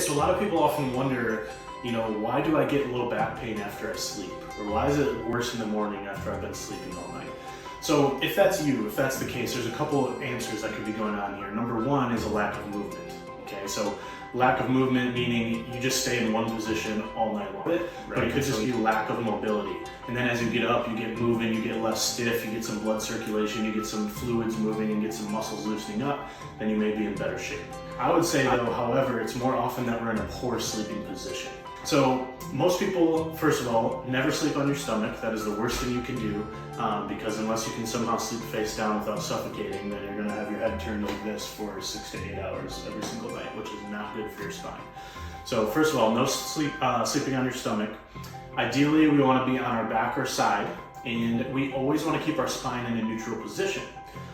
so a lot of people often wonder, why do I get low back pain after I sleep? Or why is it worse in the morning after I've been sleeping all night? So if that's you, if that's the case, there's a couple of answers that could be going on here. Number one is a lack of movement. Okay, so lack of movement meaning you just stay in one position all night long. Right. But it could just be lack of mobility. And then as you get up, you get moving, you get less stiff, you get some blood circulation, you get some fluids moving and get some muscles loosening up, then you may be in better shape. I would say though, however, it's more often that we're in a poor sleeping position. So most people, first of all, never sleep on your stomach. That is the worst thing you can do because unless you can somehow sleep face down without suffocating, then you're going to have your head turned like this for 6 to 8 hours every single night, which is not good for your spine. So first of all, no sleeping on your stomach. Ideally, we want to be on our back or side, and we always want to keep our spine in a neutral position.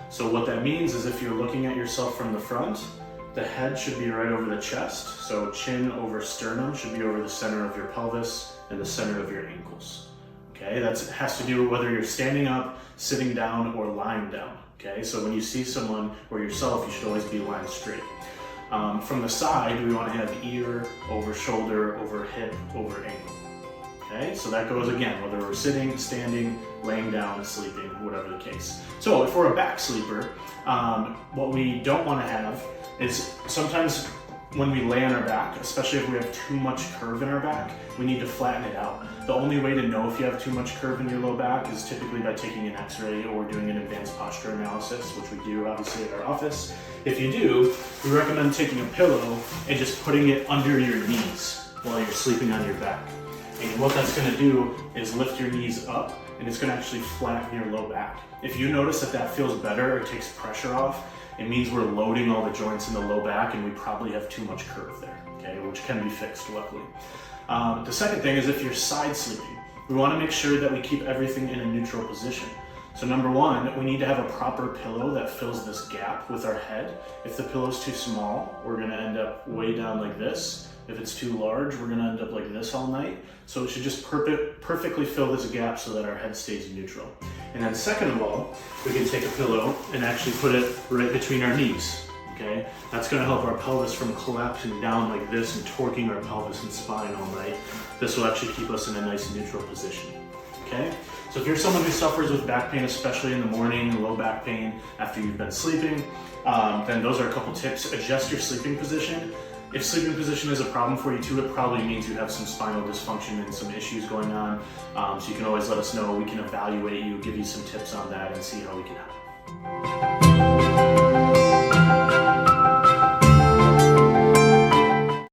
So what that means is if you're looking at yourself from the front, the head should be right over the chest, so chin over sternum should be over the center of your pelvis and the center of your ankles. Okay, that has to do with whether you're standing up, sitting down, or lying down. Okay, so when you see someone or yourself, you should always be lying straight. From the side, we want to have ear over shoulder, over hip, over ankle. Okay, so that goes again, whether we're sitting, standing, laying down, sleeping, whatever the case. So if we're a back sleeper, what we don't want to have is sometimes when we lay on our back, especially if we have too much curve in our back, we need to flatten it out. The only way to know if you have too much curve in your low back is typically by taking an x-ray or doing an advanced posture analysis, which we do obviously at our office. If you do, we recommend taking a pillow and just putting it under your knees while you're sleeping on your back. And what that's going to do is lift your knees up, and it's going to actually flatten your low back. If you notice that feels better or takes pressure off, it means we're loading all the joints in the low back and we probably have too much curve there, okay, which can be fixed, luckily. The second thing is if you're side sleeping, we want to make sure that we keep everything in a neutral position. So number one, we need to have a proper pillow that fills this gap with our head. If the pillow's too small, we're going to end up way down like this. If it's too large, we're going to end up like this all night. So it should just perfectly fill this gap so that our head stays neutral. And then second of all, we can take a pillow and actually put it right between our knees. Okay, that's going to help our pelvis from collapsing down like this and torquing our pelvis and spine all night. This will actually keep us in a nice neutral position. Okay, so if you're someone who suffers with back pain, especially in the morning, low back pain after you've been sleeping, then those are a couple tips. Adjust your sleeping position. If sleeping position is a problem for you too, it probably means you have some spinal dysfunction and some issues going on. So you can always let us know. We can evaluate you, give you some tips on that, and see how we can help.